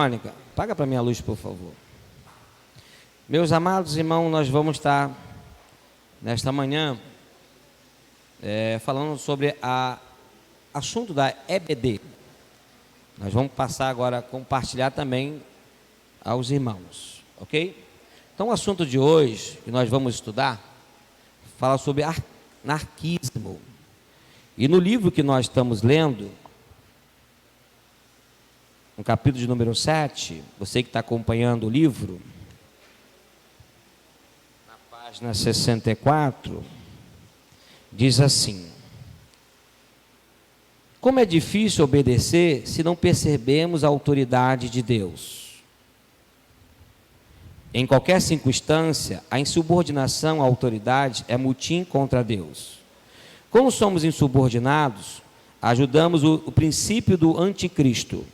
Verônica, paga para mim a luz, por favor. Meus amados irmãos, nós vamos estar nesta manhã falando sobre o assunto da EBD. Nós vamos passar agora a compartilhar também aos irmãos, ok? Então o assunto de hoje, que nós vamos estudar, fala sobre anarquismo. E no livro que nós estamos lendo, no capítulo de número 7, você que está acompanhando o livro, na página 64, diz assim: como é difícil obedecer se não percebemos a autoridade de Deus. Em qualquer circunstância, a insubordinação à autoridade é motim contra Deus. Como somos insubordinados, ajudamos o princípio do anticristo.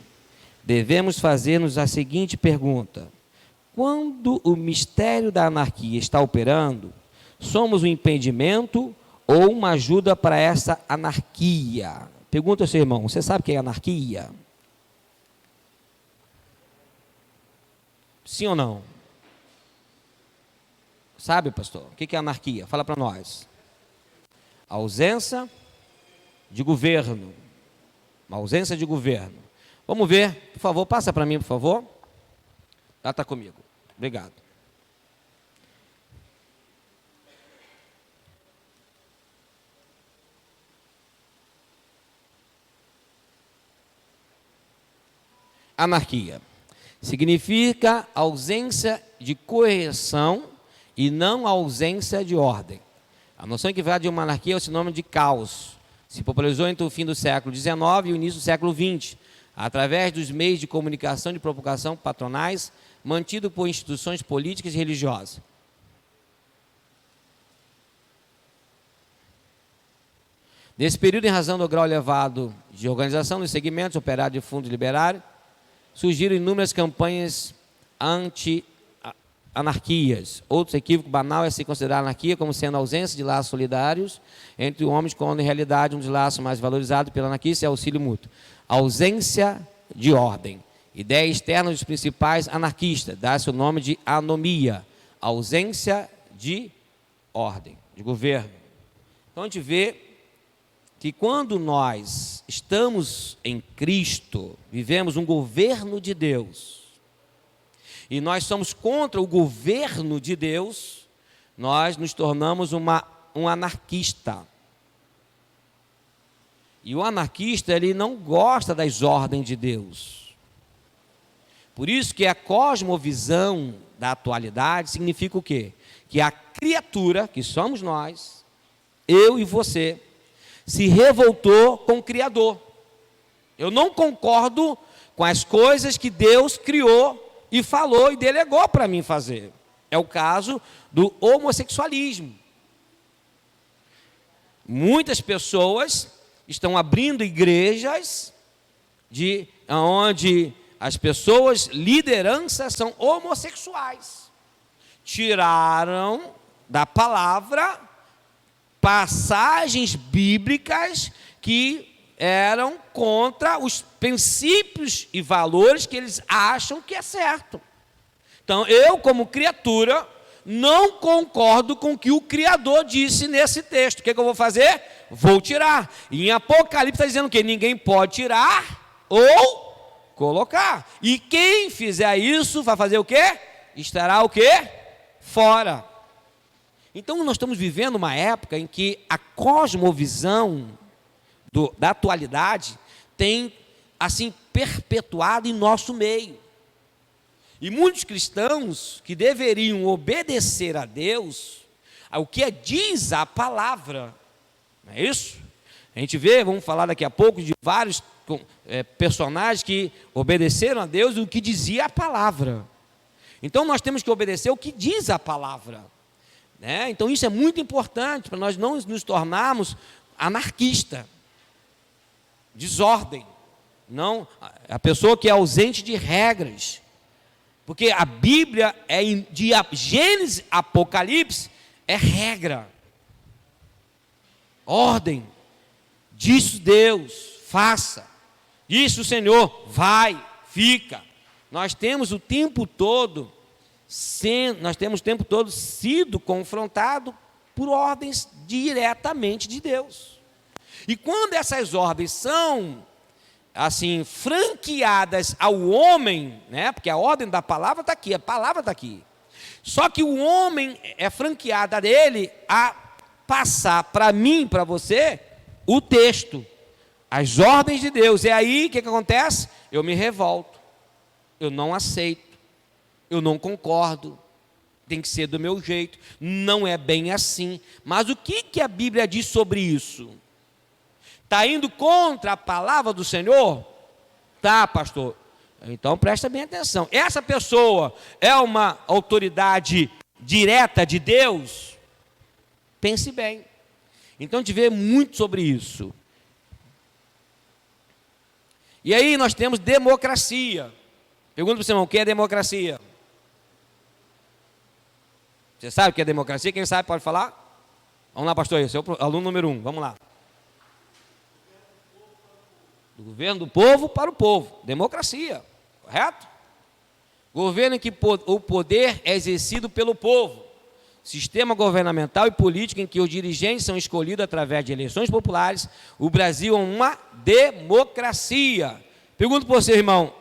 Devemos fazer-nos a seguinte pergunta: quando o mistério da anarquia está operando, somos um impedimento ou uma ajuda para essa anarquia? Pergunta ao seu irmão: você sabe o que é anarquia? Sim ou não? Sabe, pastor? O que é anarquia? Fala para nós. Ausência de governo. Uma ausência de governo. Vamos ver, por favor, passa para mim, por favor. Ela está comigo. Obrigado. Anarquia significa ausência de coerção e não ausência de ordem. A noção equivocada de uma anarquia é o sinônimo de caos. Se popularizou entre o fim do século XIX e o início do século XX, através dos meios de comunicação de propagação patronais, mantido por instituições políticas e religiosas. Nesse período, em razão do grau elevado de organização dos segmentos operados de fundos liberários, surgiram inúmeras campanhas anti-anarquias. Outro equívoco banal é se considerar a anarquia como sendo a ausência de laços solidários entre homens, quando em realidade um dos laços mais valorizados pela anarquista é o auxílio mútuo. Ausência de ordem. Ideia externa dos principais anarquistas, dá-se o nome de anomia. Ausência de ordem, de governo. Então a gente vê que quando nós estamos em Cristo, vivemos um governo de Deus, e nós somos contra o governo de Deus, nós nos tornamos um anarquista. E o anarquista, ele não gosta das ordens de Deus. Por isso que a cosmovisão da atualidade significa o quê? Que a criatura, que somos nós, eu e você, se revoltou com o Criador. Eu não concordo com as coisas que Deus criou e falou e delegou para mim fazer. É o caso do homossexualismo. Muitas pessoas estão abrindo igrejas onde as pessoas, lideranças, são homossexuais. Tiraram da palavra passagens bíblicas que eram contra os princípios e valores que eles acham que é certo. Então, eu, como criatura, não concordo com o que o Criador disse nesse texto. O que eu vou fazer? Vou tirar. E em Apocalipse está dizendo que ninguém pode tirar ou colocar. E quem fizer isso vai fazer o quê? Estará o quê? Fora. Então nós estamos vivendo uma época em que a cosmovisão da atualidade tem assim perpetuado em nosso meio. E muitos cristãos que deveriam obedecer a Deus, ao que diz a palavra, não é isso? A gente vê, vamos falar daqui a pouco de vários personagens que obedeceram a Deus e o que dizia a palavra. Então nós temos que obedecer o que diz a palavra, né? Então isso é muito importante para nós não nos tornarmos anarquistas, desordem, não a pessoa que é ausente de regras. Porque a Bíblia, de Gênesis a Apocalipse, é regra, ordem. Disse Deus, faça. Disse o Senhor, vai, fica. nós temos o tempo todo sido confrontados por ordens diretamente de Deus. E quando essas ordens são assim franqueadas ao homem, né? Porque a ordem da palavra está aqui, a palavra está aqui. Só que o homem é franqueado a ele a passar para mim, para você, o texto, as ordens de Deus. E aí o que acontece? Eu me revolto, eu não aceito, eu não concordo, tem que ser do meu jeito, não é bem assim. Mas o que a Bíblia diz sobre isso? Está indo contra a palavra do Senhor? Tá, pastor. Então presta bem atenção. Essa pessoa é uma autoridade direta de Deus? Pense bem. Então a gente vê muito sobre isso. E aí nós temos democracia. Pergunta para o seu irmão, o que é democracia? Você sabe o que é democracia? Quem sabe pode falar? Vamos lá, pastor, esse é o aluno número 1, vamos lá. Do governo do povo para o povo, democracia, correto? Governo em que o poder é exercido pelo povo, sistema governamental e político em que os dirigentes são escolhidos através de eleições populares. O Brasil é uma democracia. Pergunto para você, irmão,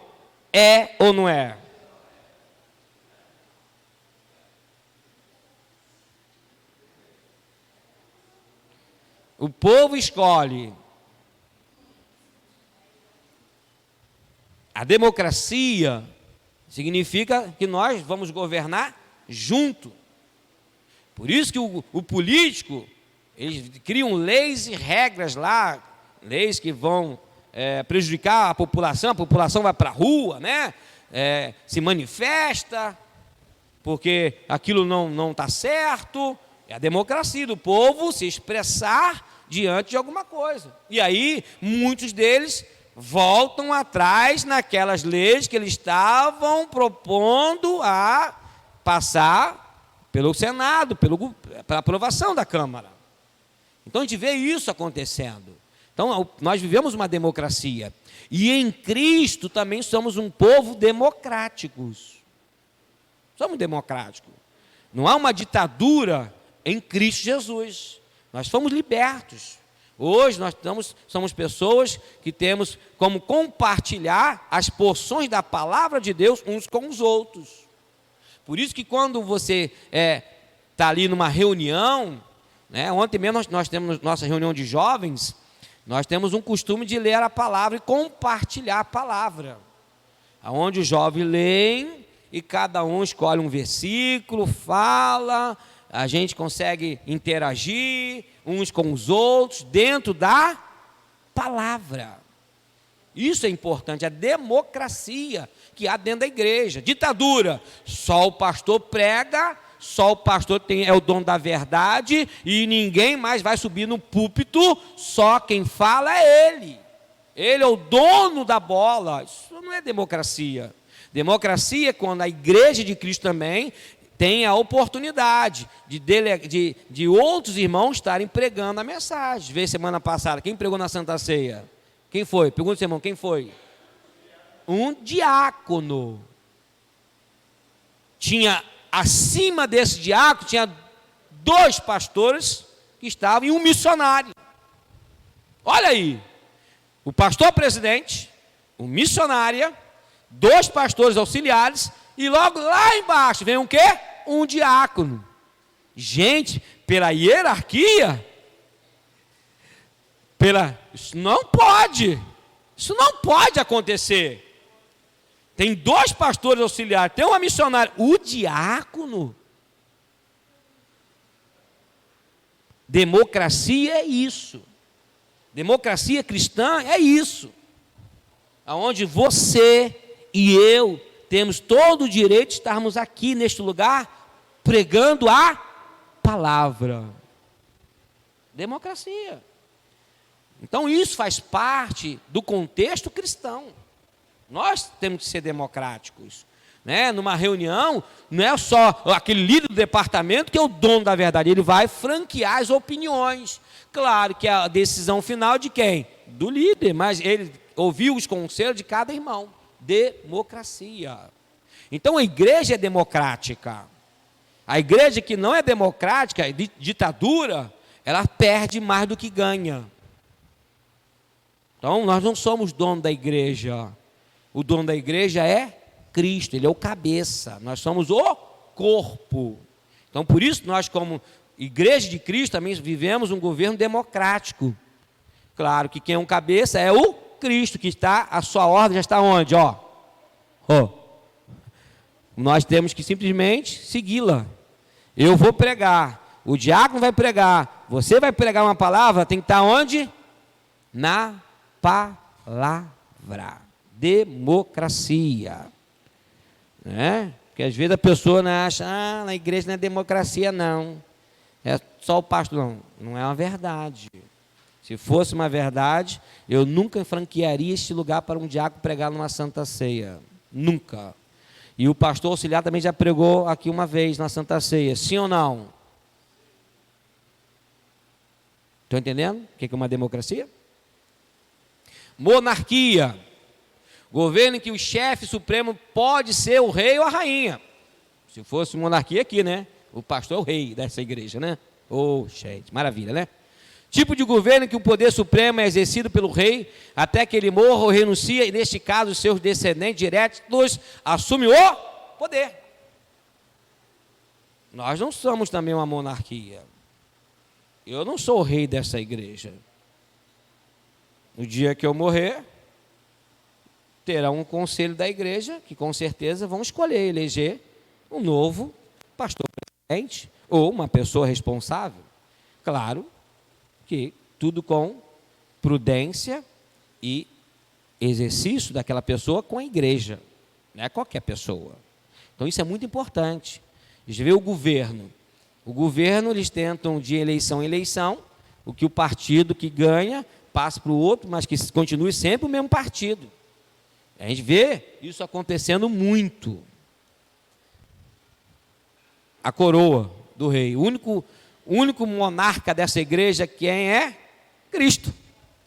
é ou não é? O povo escolhe. A democracia significa que nós vamos governar junto. Por isso que o político, eles criam leis e regras lá, leis que vão prejudicar a população vai para a rua, né? Se manifesta, porque aquilo não está certo. É a democracia do povo se expressar diante de alguma coisa. E aí, muitos deles voltam atrás naquelas leis que eles estavam propondo a passar pelo Senado, pela aprovação da Câmara. Então a gente vê isso acontecendo. Então nós vivemos uma democracia. E em Cristo também somos um povo democráticos. Somos democráticos. Não há uma ditadura em Cristo Jesus. Nós fomos libertos. Hoje nós somos pessoas que temos como compartilhar as porções da palavra de Deus uns com os outros. Por isso que quando você está ali numa reunião, né, ontem mesmo nós temos nossa reunião de jovens, nós temos um costume de ler a palavra e compartilhar a palavra. Onde os jovens leem e cada um escolhe um versículo, fala, a gente consegue interagir uns com os outros dentro da palavra. Isso é importante, a democracia que há dentro da igreja. Ditadura, só o pastor prega, só o pastor é o dono da verdade e ninguém mais vai subir no púlpito, só quem fala é ele. Ele é o dono da bola. Isso não é democracia. Democracia é quando a igreja de Cristo também tem a oportunidade de outros irmãos estarem pregando a mensagem. Vê semana passada, quem pregou na Santa Ceia? Quem foi? Pergunta, irmão, quem foi? Um diácono. Tinha, acima desse diácono, tinha 2 pastores que estavam e um missionário. Olha aí, o pastor presidente, o missionária, 2 pastores auxiliares, e logo lá embaixo vem um quê? Um diácono. Gente, pela hierarquia, isso não pode acontecer. Tem 2 pastores auxiliares, tem uma missionária, o diácono. Democracia é isso. Democracia cristã é isso. Aonde você e eu temos todo o direito de estarmos aqui neste lugar pregando a palavra. Democracia. Então isso faz parte do contexto cristão. Nós temos que ser democráticos, né? Numa reunião, não é só aquele líder do departamento que é o dono da verdade, ele vai franquear as opiniões. Claro que a decisão final de quem? Do líder, mas ele ouviu os conselhos de cada irmão, democracia. Então a igreja é democrática. A igreja que não é democrática, ditadura, ela perde mais do que ganha. Então nós não somos dono da igreja. O dono da igreja é Cristo, Ele é o cabeça. Nós somos o corpo. Então por isso nós, como igreja de Cristo, também vivemos um governo democrático. Claro que quem é um cabeça é o Cristo, que está, a sua ordem já está onde? Nós temos que simplesmente segui-la. Eu vou pregar, o diácono vai pregar, você vai pregar uma palavra, tem que estar onde? Na palavra. Democracia. Né? Porque às vezes a pessoa acha, na igreja não é democracia não. É só o pastor. Não, não é uma verdade. Se fosse uma verdade, eu nunca franquearia este lugar para um diácono pregar numa Santa Ceia. Nunca. E o pastor auxiliar também já pregou aqui uma vez na Santa Ceia. Sim ou não? Estão entendendo o que é uma democracia? Monarquia. Governo em que o chefe supremo pode ser o rei ou a rainha. Se fosse monarquia aqui, né? O pastor é o rei dessa igreja, né? Gente, maravilha, né? Tipo de governo em que o poder supremo é exercido pelo rei até que ele morra ou renuncia, e neste caso os seus descendentes diretos assumem o poder. Nós não somos também uma monarquia. Eu não sou o rei dessa igreja. No dia que eu morrer, terá um conselho da igreja que com certeza vão escolher, eleger um novo pastor presidente ou uma pessoa responsável. Claro que tudo com prudência e exercício daquela pessoa com a igreja, não é qualquer pessoa. Então isso é muito importante. A gente vê o governo. O governo, eles tentam de eleição em eleição, o que o partido que ganha passa para o outro, mas que continue sempre o mesmo partido. A gente vê isso acontecendo muito. A coroa do rei, o único monarca dessa igreja, quem é? Cristo.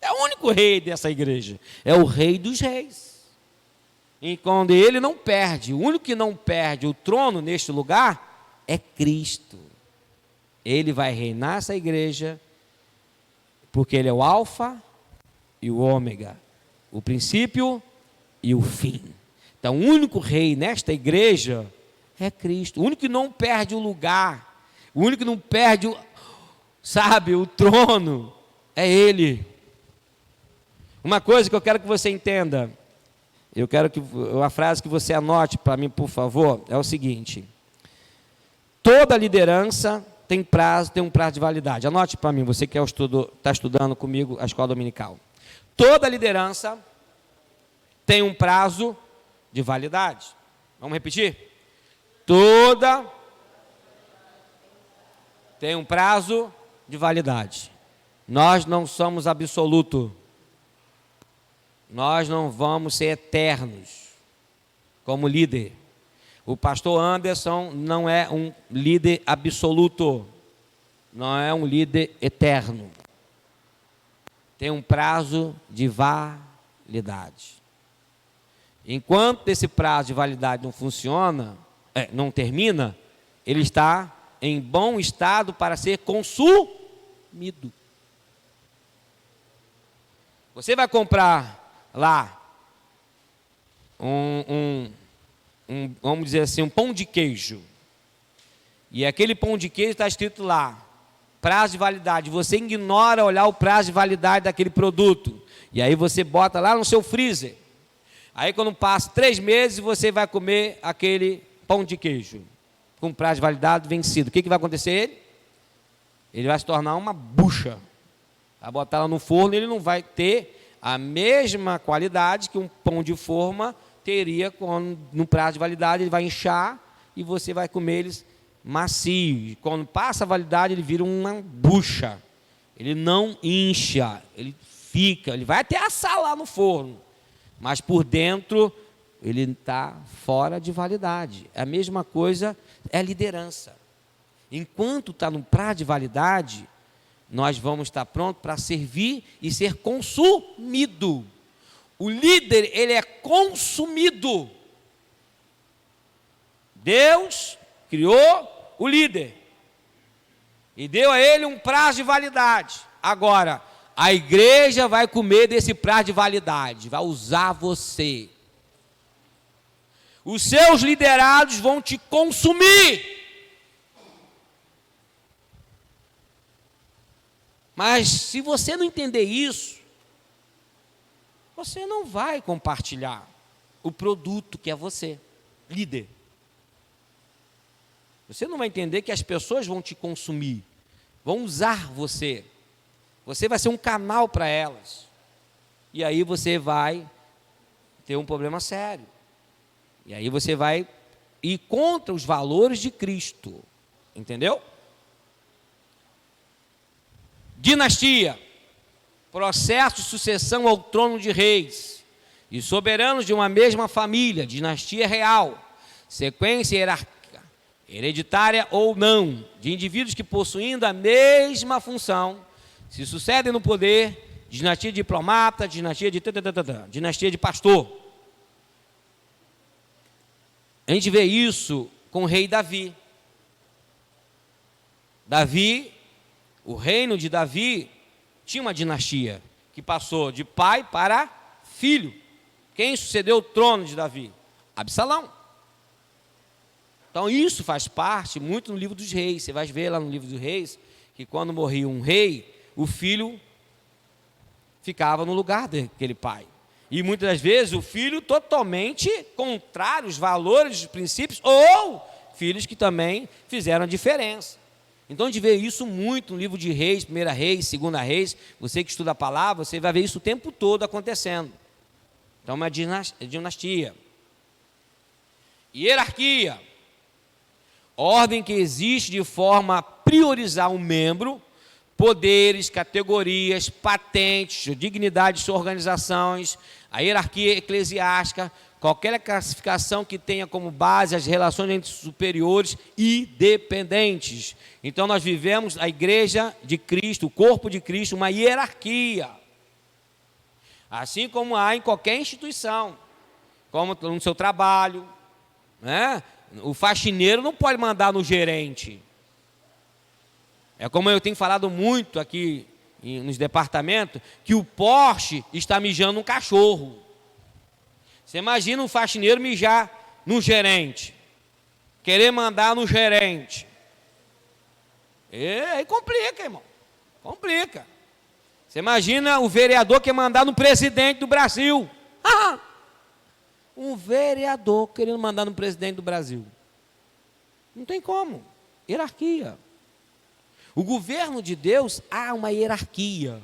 É o único rei dessa igreja. É o rei dos reis. E quando ele não perde, o único que não perde o trono neste lugar é Cristo. Ele vai reinar essa igreja, porque ele é o alfa e o ômega, o princípio e o fim. Então o único rei nesta igreja é Cristo. O único que não perde o lugar, o único que não perde o trono, é Ele. Uma coisa que eu quero que você entenda, eu quero que uma frase que você anote para mim, por favor, é o seguinte: toda liderança tem um prazo de validade. Anote para mim, você que está estudando comigo a escola dominical. Toda liderança tem um prazo de validade. Vamos repetir? Toda tem um prazo de validade. Nós não somos absoluto. Nós não vamos ser eternos como líder. O pastor Anderson não é um líder absoluto. Não é um líder eterno. Tem um prazo de validade. Enquanto esse prazo de validade não funciona, não termina, ele está em bom estado para ser consumido. Você vai comprar lá vamos dizer assim, um pão de queijo, e aquele pão de queijo está escrito lá, prazo de validade. Você ignora olhar o prazo de validade daquele produto, e aí você bota lá no seu freezer. Aí quando passa 3 meses, você vai comer aquele pão de queijo com prazo de validade vencido. O que vai acontecer? Ele vai se tornar uma bucha. Vai botar lá no forno, ele não vai ter a mesma qualidade que um pão de forma teria no prazo de validade. Ele vai inchar e você vai comer eles macio. Quando passa a validade, ele vira uma bucha. Ele não incha, ele vai até assar lá no forno, mas por dentro ele está fora de validade. A mesma coisa é a liderança. Enquanto está no prazo de validade, nós vamos estar prontos para servir e ser consumido. O líder, ele é consumido. Deus criou o líder e deu a ele um prazo de validade. Agora, a igreja vai comer desse prazo de validade, vai usar você. Os seus liderados vão te consumir. Mas se você não entender isso, você não vai compartilhar o produto que é você, líder. Você não vai entender que as pessoas vão te consumir, vão usar você. Você vai ser um canal para elas. E aí você vai ter um problema sério. E aí você vai ir contra os valores de Cristo. Entendeu? Dinastia. Processo de sucessão ao trono de reis e soberanos de uma mesma família, dinastia real, sequência hierárquica, hereditária ou não, de indivíduos que possuindo a mesma função, se sucedem no poder, dinastia de diplomata, dinastia de pastor. A gente vê isso com o rei Davi. Davi, o reino de Davi, tinha uma dinastia que passou de pai para filho. Quem sucedeu o trono de Davi? Absalão. Então isso faz parte muito no livro dos reis. Você vai ver lá no livro dos reis que quando morria um rei, o filho ficava no lugar daquele pai. E muitas das vezes o filho totalmente contrário aos valores, os princípios, ou filhos que também fizeram a diferença. Então a gente vê isso muito no livro de Reis, 1 Reis, 2 Reis. Você que estuda a palavra, você vai ver isso o tempo todo acontecendo. Então é uma dinastia. Hierarquia. Ordem que existe de forma a priorizar um membro, poderes, categorias, patentes, dignidade de suas organizações, a hierarquia eclesiástica, qualquer classificação que tenha como base as relações entre superiores e dependentes. Então nós vivemos a igreja de Cristo, o corpo de Cristo, uma hierarquia. Assim como há em qualquer instituição, como no seu trabalho, né? O faxineiro não pode mandar no gerente. É como eu tenho falado muito aqui nos departamentos, que o Porsche está mijando um cachorro. Você imagina um faxineiro mijar no gerente, querer mandar no gerente. Aí complica, irmão. Complica. Você imagina o vereador quer mandar no presidente do Brasil. Um vereador querendo mandar no presidente do Brasil. Não tem como. Hierarquia. O governo de Deus há uma hierarquia,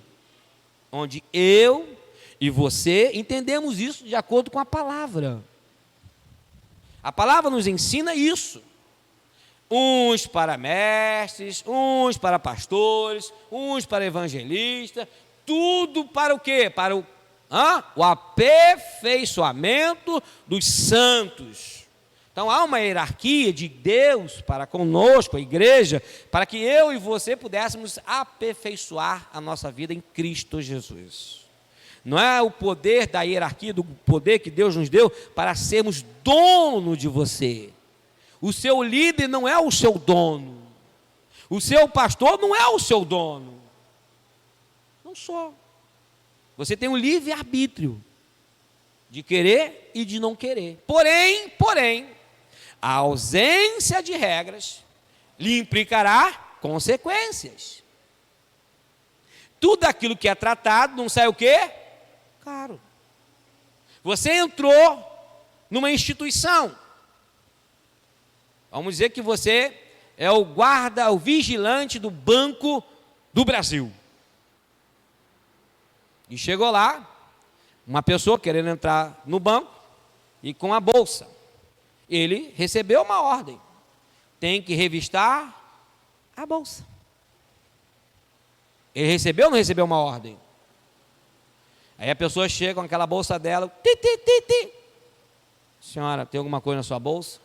onde eu e você entendemos isso de acordo com a palavra. A palavra nos ensina isso. Uns para mestres, uns para pastores, uns para evangelistas, tudo para o quê? Para o aperfeiçoamento dos santos. Então há uma hierarquia de Deus para conosco, a igreja, para que eu e você pudéssemos aperfeiçoar a nossa vida em Cristo Jesus. Não é o poder da hierarquia, do poder que Deus nos deu para sermos dono de você. O seu líder não é o seu dono. O seu pastor não é o seu dono. Não sou. Você tem um livre-arbítrio de querer e de não querer. Porém, a ausência de regras lhe implicará consequências. Tudo aquilo que é tratado não sai o quê? Caro. Você entrou numa instituição. Vamos dizer que você é o guarda, o vigilante do Banco do Brasil. E chegou lá, uma pessoa querendo entrar no banco e com a bolsa. Ele recebeu uma ordem. Tem que revistar a bolsa. Ele recebeu ou não recebeu uma ordem? Aí a pessoa chega com aquela bolsa dela. Senhora, tem alguma coisa na sua bolsa?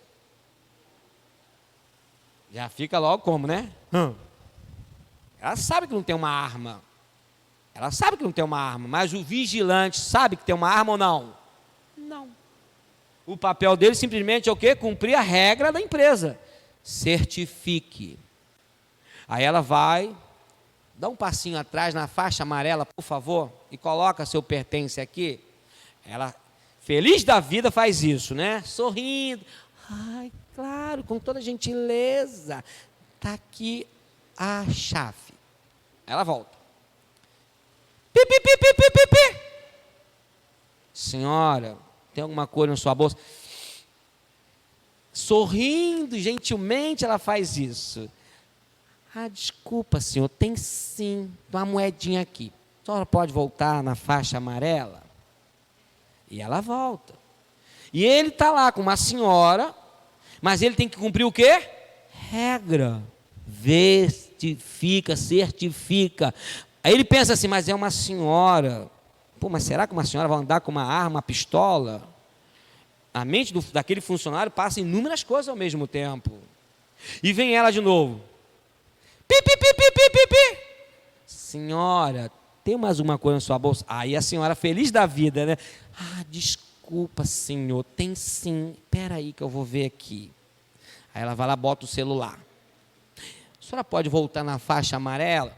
Já fica logo como, né? Ela sabe que não tem uma arma. Ela sabe que não tem uma arma, mas o vigilante sabe que tem uma arma ou não? Não. O papel dele simplesmente é o quê? Cumprir a regra da empresa. Certifique. Aí ela vai, dá um passinho atrás na faixa amarela, por favor, e coloca seu pertence aqui. Ela, feliz da vida, faz isso, né? Sorrindo. Ai, claro, com toda gentileza. Está aqui a chave. Ela volta. Pi, pi, pi, pi, pi, pi, pi. Senhora, tem alguma coisa na sua bolsa? Sorrindo, gentilmente, ela faz isso. Ah, desculpa, senhor, tem sim uma moedinha aqui. A senhora pode voltar na faixa amarela? E ela volta. E ele está lá com uma senhora, mas ele tem que cumprir o quê? Regra. Verifica, certifica. Aí ele pensa assim, mas é uma senhora. Pô, mas será que uma senhora vai andar com uma arma, uma pistola? A mente daquele funcionário passa inúmeras coisas ao mesmo tempo. E vem ela de novo. Pi, pi, pi, pi, pi, pi, pi. Senhora, tem mais uma coisa na sua bolsa? Aí a senhora feliz da vida, né? Ah, desculpa, senhor, tem sim. Espera aí que eu vou ver aqui. Aí ela vai lá, bota o celular. A senhora pode voltar na faixa amarela?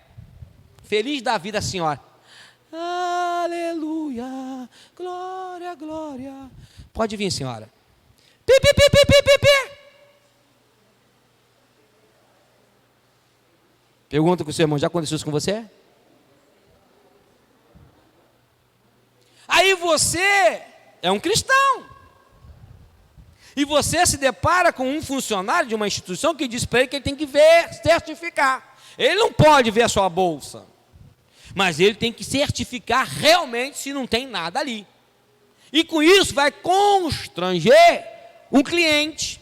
Feliz da vida a senhora. Aleluia, glória, glória. Pode vir, senhora. Pi, pi, pi, pi, pi, pi, pi. Pergunta com o seu irmão, já aconteceu isso com você? Aí você é um cristão. E você se depara com um funcionário de uma instituição que diz para ele que ele tem que ver, certificar. Ele não pode ver a sua bolsa. Mas ele tem que certificar realmente se não tem nada ali. E com isso vai constranger um cliente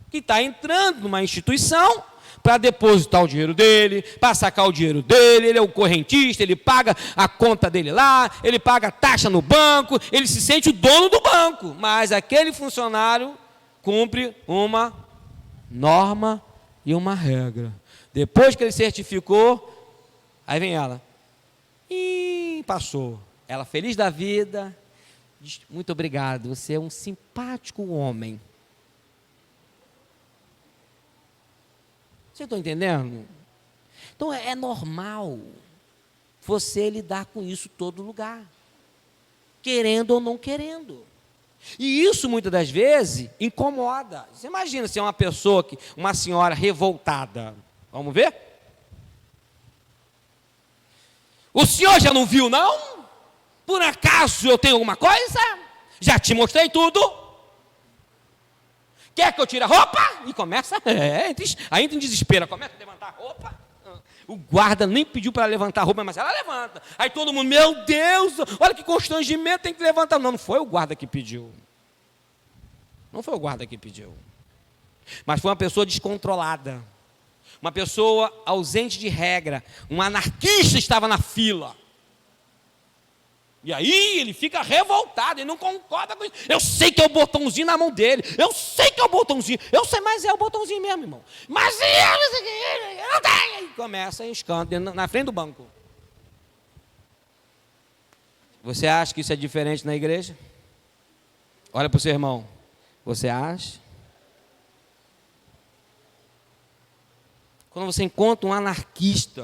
que está entrando numa instituição para depositar o dinheiro dele, para sacar o dinheiro dele, ele é o correntista, ele paga a conta dele lá, ele paga a taxa no banco, ele se sente o dono do banco, mas aquele funcionário cumpre uma norma e uma regra. Depois que ele certificou, aí vem ela, e passou. Ela feliz da vida, diz, muito obrigado, você é um simpático homem. Vocês estão entendendo? Então é normal você lidar com isso em todo lugar, querendo ou não querendo. E isso muitas das vezes incomoda. Você imagina se é uma pessoa, uma senhora revoltada. Vamos ver? O senhor já não viu, não? Por acaso eu tenho alguma coisa? Já te mostrei tudo. Quer que eu tire a roupa? E começa, aí entra em desespero, começa a levantar a roupa. O guarda nem pediu para levantar a roupa, mas ela levanta. Aí todo mundo, meu Deus, olha que constrangimento, tem que levantar. Não, não foi o guarda que pediu. Não foi o guarda que pediu. Mas foi uma pessoa descontrolada. Uma pessoa ausente de regra. Um anarquista estava na fila. E aí ele fica revoltado, ele não concorda com isso. Eu sei que é o botãozinho na mão dele. Eu sei que é o botãozinho. Eu sei, mas é o botãozinho mesmo, irmão. Mas eu não tenho. E começa a escândalo na frente do banco. Você acha que isso é diferente na igreja? Olha para o seu irmão. Você acha? Quando você encontra um anarquista,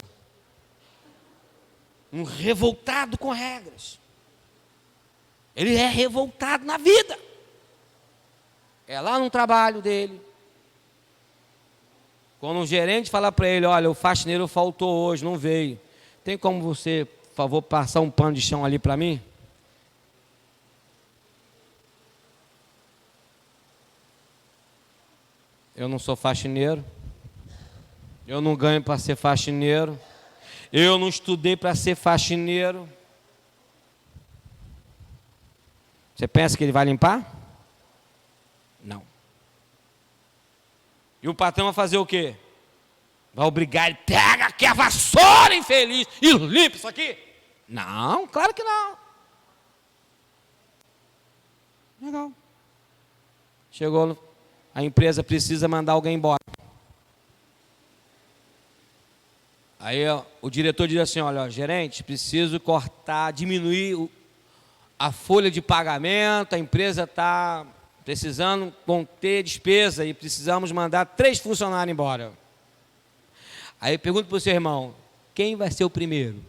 um revoltado com regras, ele é revoltado na vida. É lá no trabalho dele. Quando o gerente fala para ele, olha, o faxineiro faltou hoje, não veio. Tem como você, por favor, passar um pano de chão ali para mim? Eu não sou faxineiro. Eu não ganho para ser faxineiro. Eu não estudei para ser faxineiro. Você pensa que ele vai limpar? Não. E o patrão vai fazer o quê? Vai obrigar ele, pega aqui a vassoura, infeliz, e limpa isso aqui? Não, claro que não. Legal. Chegou, a empresa precisa mandar alguém embora. Aí ó, o diretor diz assim, olha, gerente, preciso cortar, diminuir a folha de pagamento, a empresa está precisando conter despesa e precisamos mandar 3 funcionários embora. Aí eu pergunto para o seu irmão, quem vai ser o primeiro?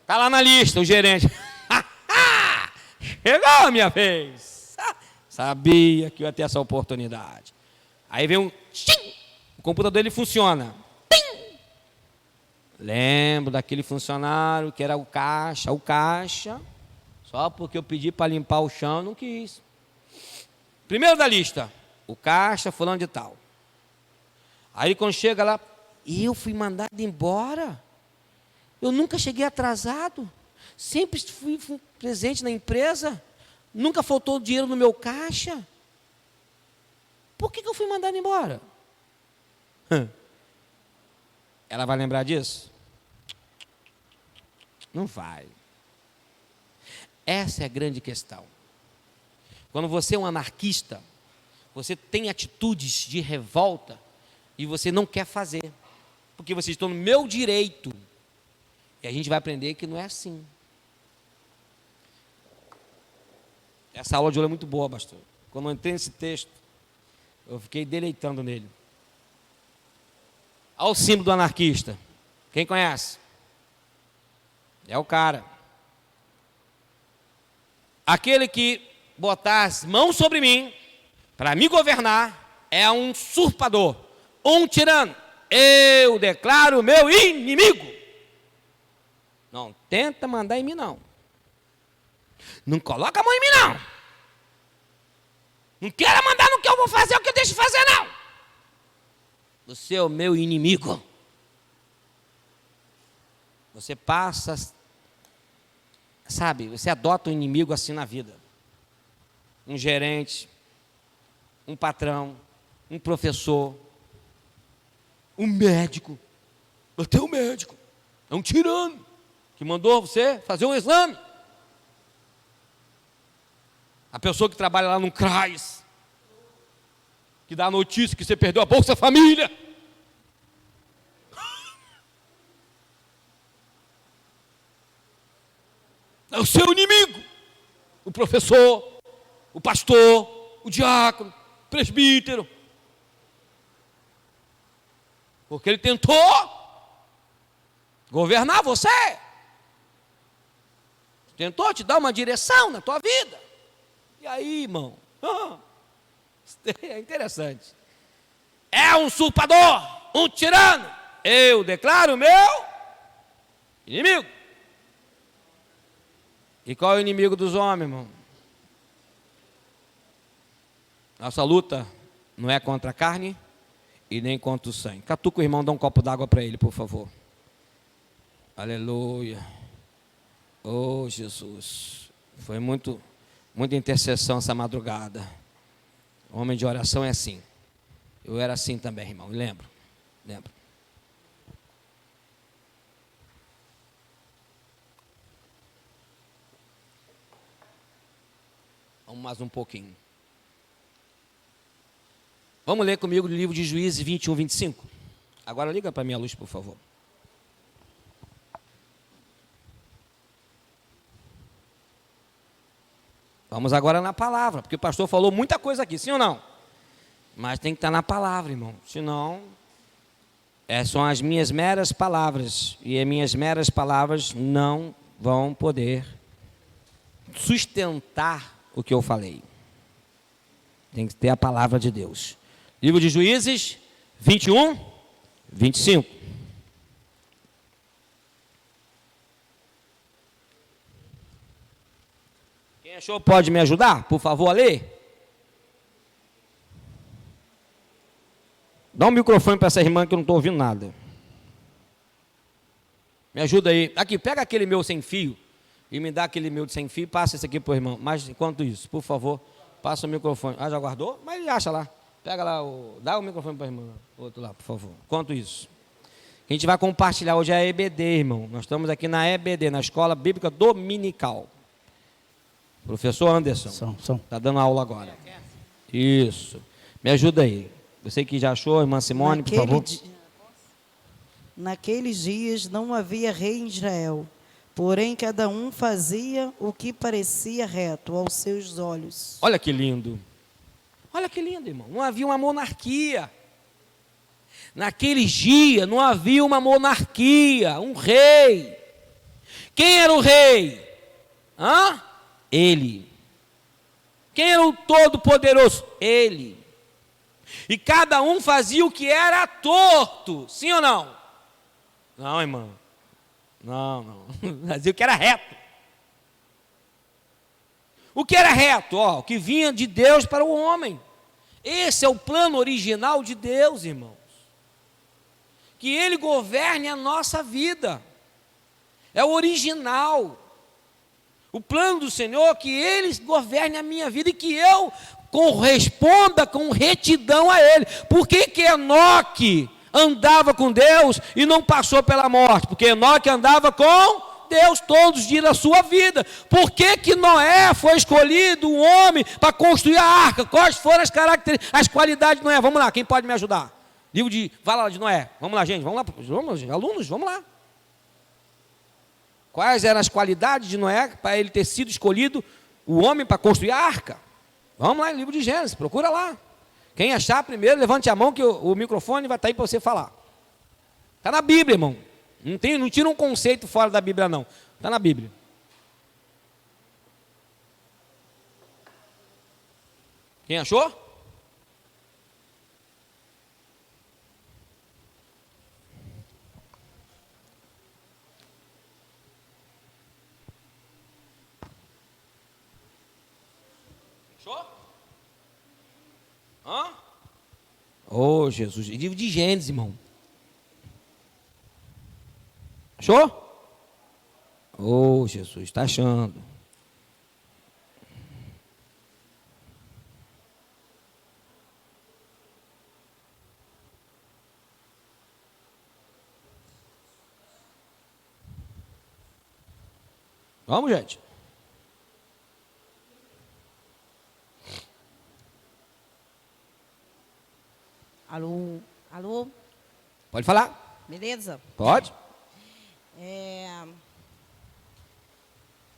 Está lá na lista, o gerente. Chegou a minha vez. Sabia que eu ia ter essa oportunidade. Aí vem um... O computador ele funciona. Lembro daquele funcionário que era o caixa. Só porque eu pedi para limpar o chão, não quis. Primeiro da lista, o caixa fulano de tal. Aí quando chega lá, eu fui mandado embora. Eu nunca cheguei atrasado. Sempre fui presente na empresa. Nunca faltou dinheiro no meu caixa. Por que eu fui mandado embora? Ela vai lembrar disso? Não vai. Essa é a grande questão. Quando você é um anarquista, você tem atitudes de revolta e você não quer fazer, porque vocês estão no meu direito. E a gente vai aprender que não é assim. Essa aula de hoje é muito boa, pastor. Quando eu entrei nesse texto, eu fiquei deleitando nele. Olha o símbolo do anarquista. Quem conhece? É o cara. Aquele que botar as mãos sobre mim, para me governar, é um usurpador, um tirano. Eu declaro meu inimigo. Não tenta mandar em mim, não. Não coloca a mão em mim, não. Não queira mandar no que eu vou fazer, o que eu deixo de fazer, não. Você é o meu inimigo. Você passa, sabe, você adota um inimigo assim na vida. Um gerente, um patrão, um professor, um médico. Até o médico. É um tirano que mandou você fazer um exame. A pessoa que trabalha lá no CRAS, que dá a notícia que você perdeu a Bolsa Família. É o seu inimigo. O professor, o pastor, o diácono, o presbítero. Porque ele tentou governar você. Tentou te dar uma direção na tua vida. E aí, irmão? É interessante. É um usurpador, um tirano. Eu declaro meu inimigo. E qual é o inimigo dos homens, irmão? Nossa luta não é contra a carne e nem contra o sangue. Catuca o irmão, dá um copo d'água para ele, por favor. Aleluia. Oh, Jesus. Foi muita intercessão essa madrugada. Homem de oração é assim. Eu era assim também, irmão. Lembro. Vamos mais um pouquinho. Vamos ler comigo o livro de Juízes 21, 25. Agora liga para a minha luz, por favor. Vamos agora na palavra, porque o pastor falou muita coisa aqui, sim ou não? Mas tem que estar na palavra, irmão. Senão, são as minhas meras palavras. E as minhas meras palavras não vão poder sustentar o que eu falei. Tem que ter a palavra de Deus. Livro de Juízes 21, 25. Quem achou pode me ajudar, por favor, a ler? Dá um microfone para essa irmã que eu não estou ouvindo nada. Me ajuda aí. Aqui, pega aquele meu sem fio e me dá aquele meu de sem fio e passa esse aqui para o irmão. Mas enquanto isso, por favor, passa o microfone. Ah, já guardou? Mas ele acha lá. Pega lá, dá o microfone para a irmã. Outro lá, por favor. Enquanto isso. A gente vai compartilhar hoje a EBD, irmão. Nós estamos aqui na EBD, na Escola Bíblica Dominical. Professor Anderson. Está dando aula agora. Isso. Me ajuda aí. Você que já achou, irmã Simone, por favor. Naqueles dias não havia rei em Israel, porém cada um fazia o que parecia reto aos seus olhos. Olha que lindo. Olha que lindo, irmão. Não havia uma monarquia. Naqueles dias não havia uma monarquia, um rei. Quem era o rei? Ele. Quem era o Todo-Poderoso? Ele. E cada um fazia o que era torto, sim ou não? Não, irmão. Não. Fazia o que era reto. O que era reto? O que vinha de Deus para o homem. Esse é o plano original de Deus, irmãos. Que Ele governe a nossa vida. É o original. O plano do Senhor é que Ele governe a minha vida e que eu corresponda com retidão a Ele. Por que Enoque andava com Deus e não passou pela morte? Porque Enoque andava com Deus todos os dias da sua vida. Por que Noé foi escolhido, um homem, para construir a arca? Quais foram as características, as qualidades de Noé? Vamos lá, quem pode me ajudar? Livro de, fala lá de Noé. Vamos lá, gente, alunos, vamos lá. Quais eram as qualidades de Noé para ele ter sido escolhido, o homem, para construir a arca? Vamos lá, livro de Gênesis, procura lá. Quem achar primeiro, levante a mão que o microfone vai estar aí para você falar. Está na Bíblia, irmão. Não tira um conceito fora da Bíblia, não. Está na Bíblia. Quem achou? Oh, Jesus. Livro de Gênesis, irmão. Achou? Oh, Jesus, está achando. Vamos, gente. Alô? Pode falar? Beleza? Pode.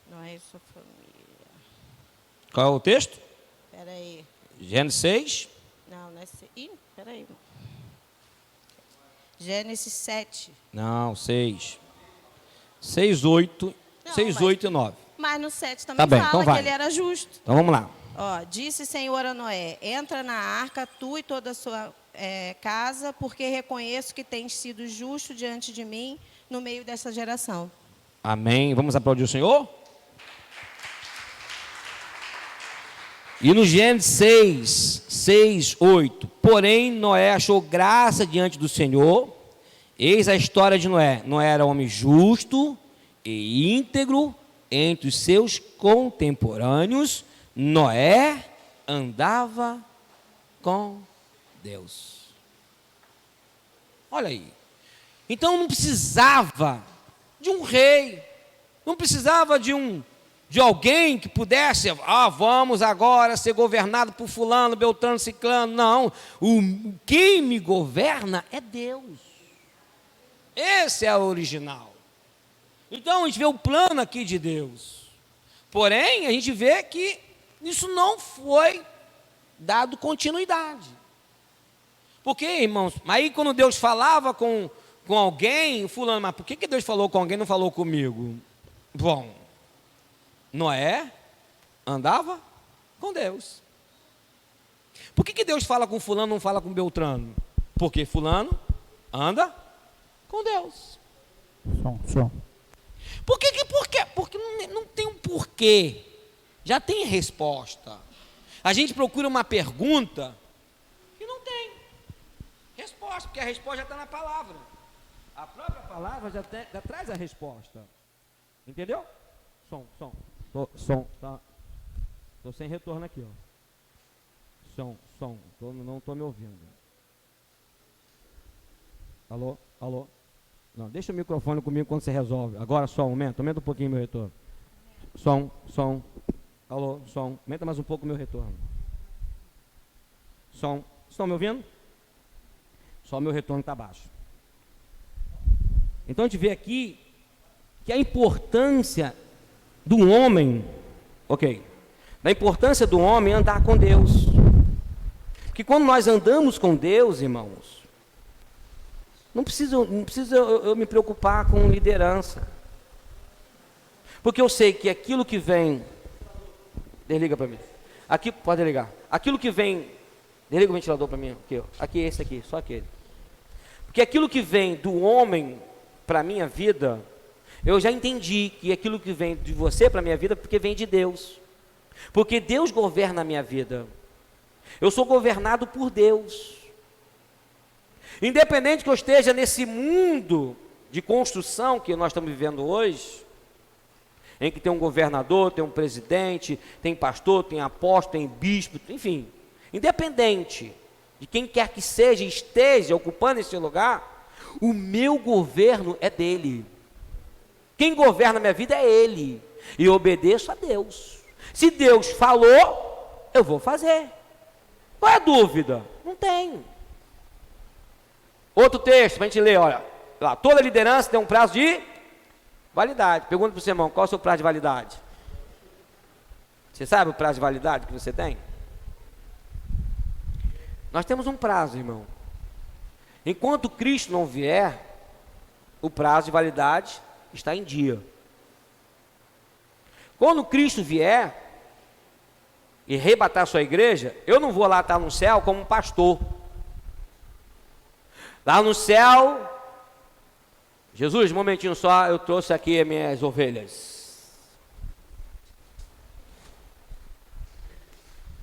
Não é sua família. Qual é o texto? Espera aí. Gênesis 6. Não é... espera aí. Gênesis 7. Não, 6. 6, 8. Não, 6, 8 e 9. Mas no 7 também Tá bem, fala então vai. que ele era justo. Então vamos lá. Disse Senhor a Noé, entra na arca, tu e toda a sua casa, porque reconheço que tens sido justo diante de mim no meio dessa geração. Amém. Vamos aplaudir o Senhor? E no Gênesis 6, 8. Porém, Noé achou graça diante do Senhor. Eis a história de Noé. Noé era homem justo e íntegro entre os seus contemporâneos. Noé andava com Deus. Olha aí. Então não precisava de um rei, não precisava de alguém que pudesse, vamos agora ser governado por fulano, beltrano, ciclano. Não, quem me governa é Deus. Esse é o original. Então a gente vê o plano aqui de Deus. Porém, a gente vê que isso não foi dado continuidade. Porque, irmãos, aí quando Deus falava com alguém, fulano, mas por que Deus falou com alguém e não falou comigo? Bom, Noé andava com Deus. Por que Deus fala com fulano e não fala com Beltrano? Porque fulano anda com Deus. Som. Por quê? Porque não tem um porquê. Já tem resposta. A gente procura uma pergunta que não tem resposta, porque a resposta já está na palavra. A própria palavra já traz a resposta. Entendeu? Som. Tá. Estou sem retorno aqui, ó. Som. Não estou me ouvindo. Alô? Não, deixa o microfone comigo quando você resolve. Agora só, aumenta um pouquinho meu retorno. Som. Alô, som. Aumenta mais um pouco o meu retorno. Som. Estão me ouvindo? Só o meu retorno está baixo. Então a gente vê aqui que a importância do homem, da importância do homem andar com Deus. Porque quando nós andamos com Deus, irmãos, não precisa eu me preocupar com liderança. Porque eu sei que aquilo que vem... Desliga para mim. Aqui, pode ligar. Aquilo que vem... Desliga o ventilador para mim. Aqui, esse aqui, só aquele. Porque aquilo que vem do homem para a minha vida, eu já entendi que aquilo que vem de você para a minha vida, porque vem de Deus. Porque Deus governa a minha vida. Eu sou governado por Deus. Independente que eu esteja nesse mundo de construção que nós estamos vivendo hoje, em que tem um governador, tem um presidente, tem pastor, tem apóstolo, tem bispo, enfim, independente de quem quer que seja, esteja ocupando esse lugar, o meu governo é dele. Quem governa a minha vida é ele, e eu obedeço a Deus. Se Deus falou, eu vou fazer. Qual é a dúvida? Não tem. Outro texto para a gente ler, olha lá, toda liderança tem um prazo de validade. Pergunta para o seu irmão, qual é o seu prazo de validade? Você sabe o prazo de validade que você tem? Nós temos um prazo, irmão. Enquanto Cristo não vier, o prazo de validade está em dia. Quando Cristo vier e arrebatar a sua igreja, eu não vou lá estar no céu como um pastor. Lá no céu, Jesus, um momentinho só, eu trouxe aqui as minhas ovelhas.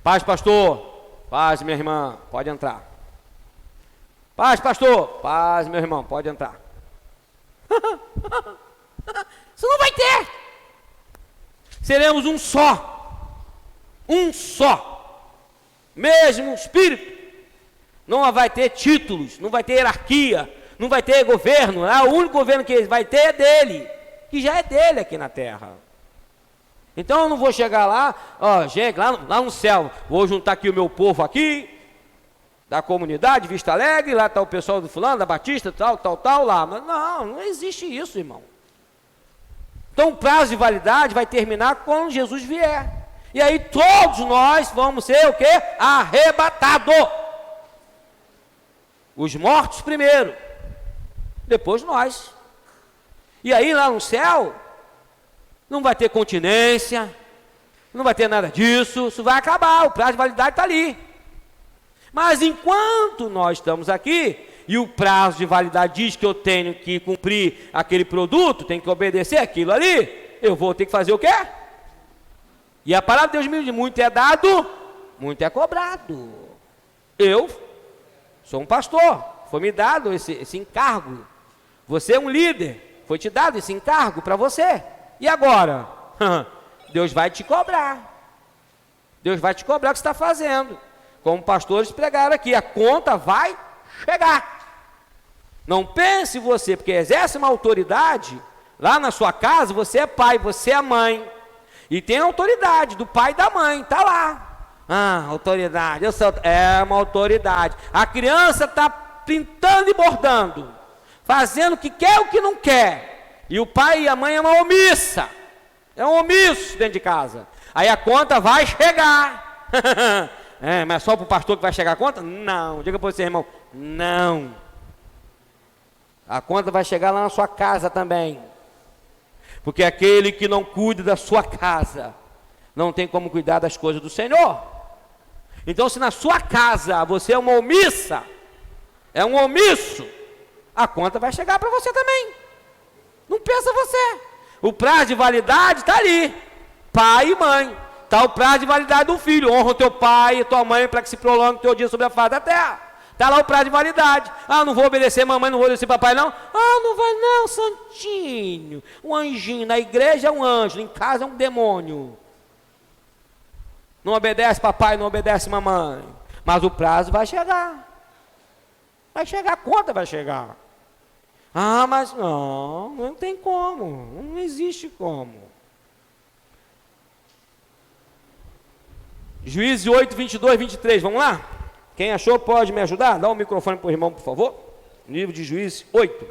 Paz, pastor. Paz, minha irmã, pode entrar. Paz, pastor. Paz, meu irmão, pode entrar. Isso não vai ter. Seremos um só. Um só. Mesmo Espírito. Não vai ter títulos, não vai ter hierarquia, não vai ter governo. O único governo que vai ter é dele, que já é dele aqui na terra. Então eu não vou chegar lá, gente, lá no céu, vou juntar aqui o meu povo aqui, da comunidade, Vista Alegre, lá está o pessoal do fulano, da Batista, tal, lá. Mas não existe isso, irmão. Então o prazo de validade vai terminar quando Jesus vier. E aí todos nós vamos ser o quê? Arrebatados. Os mortos primeiro, depois nós. E aí lá no céu, não vai ter continência, não vai ter nada disso, isso vai acabar, o prazo de validade está ali. Mas enquanto nós estamos aqui, e o prazo de validade diz que eu tenho que cumprir aquele produto, tenho que obedecer aquilo ali, eu vou ter que fazer o quê? E a palavra de Deus me diz, muito é dado, muito é cobrado. Eu sou um pastor, foi me dado esse encargo. Você é um líder, foi te dado esse encargo para você. E agora? Deus vai te cobrar. Deus vai te cobrar o que você está fazendo. Como pastores pregaram aqui, a conta vai chegar. Não pense você, porque exerce uma autoridade, lá na sua casa, você é pai, você é mãe. E tem a autoridade do pai e da mãe, está lá. Autoridade, é uma autoridade. A criança está pintando e bordando, fazendo o que quer e o que não quer. E o pai e a mãe é uma omissa. É um omisso dentro de casa. Aí a conta vai chegar. Mas só para o pastor que vai chegar a conta? Não. Diga para você, irmão. Não. A conta vai chegar lá na sua casa também. Porque aquele que não cuida da sua casa, não tem como cuidar das coisas do Senhor. Então, se na sua casa você é uma omissa, é um omisso, a conta vai chegar para você também. Não pensa você. O prazo de validade está ali. Pai e mãe. Está o prazo de validade do filho. Honra o teu pai e tua mãe para que se prolongue o teu dia sobre a face da terra. Está lá o prazo de validade. Não vou obedecer mamãe, não vou obedecer papai não. Não vai não, santinho. Um anjinho. Na igreja é um anjo, em casa é um demônio. Não obedece papai, não obedece mamãe. Mas o prazo vai chegar. Vai chegar, a conta vai chegar. Mas não tem como. Não existe como. Juízes 8, 22, 23, vamos lá? Quem achou pode me ajudar? Dá um microfone para o irmão, por favor. Livro de Juízes 8.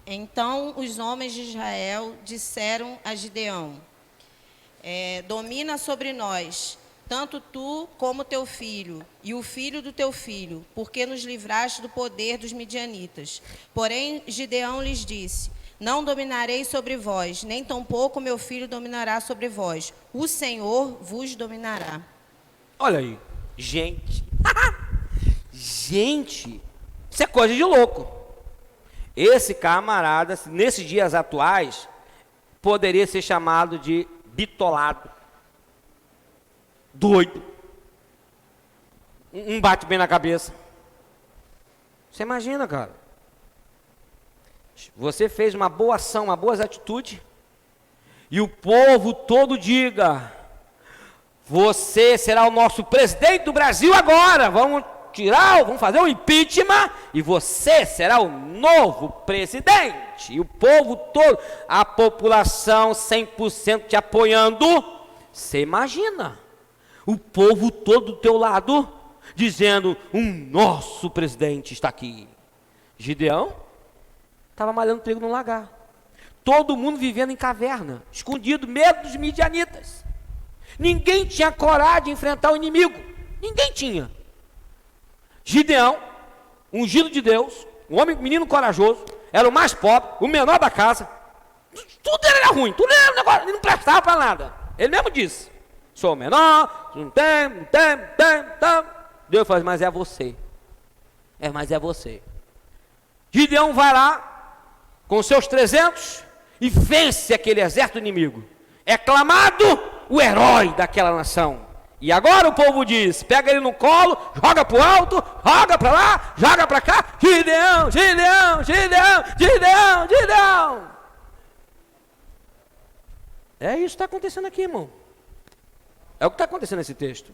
Então os homens de Israel disseram a Gideão: domina sobre nós, tanto tu como teu filho, e o filho do teu filho, porque nos livraste do poder dos midianitas. Porém, Gideão lhes disse: não dominarei sobre vós, nem tampouco meu filho dominará sobre vós. O Senhor vos dominará. Olha aí, gente. Gente, isso é coisa de louco. Esse camarada, nesses dias atuais, poderia ser chamado de bitolado, doido, um bate bem na cabeça. Você imagina, cara, você fez uma boa ação, uma boa atitude, e o povo todo diga: você será o nosso presidente do Brasil agora, vamos fazer um impeachment, e você será o novo presidente. E o povo todo, a população 100% te apoiando. Você imagina, o povo todo do teu lado, dizendo: nosso presidente está aqui. Gideão estava malhando trigo no lagar. Todo mundo vivendo em caverna, escondido, medo dos midianitas. Ninguém tinha coragem de enfrentar o inimigo. Ninguém tinha. Gideão, ungido de Deus, um homem, menino corajoso, era o mais pobre, o menor da casa. Tudo era ruim, tudo era um negócio, ele não prestava para nada. Ele mesmo disse: sou o menor, não tem. Deus fala: mas é você. Mas é você. Gideão vai lá, com seus 300, e vence aquele exército inimigo. É clamado o herói daquela nação. E agora o povo diz: pega ele no colo, joga para o alto, joga para lá, joga para cá. Gideão, Gideão, Gideão, Gideão, Gideão. É isso que está acontecendo aqui, irmão. É o que está acontecendo nesse texto.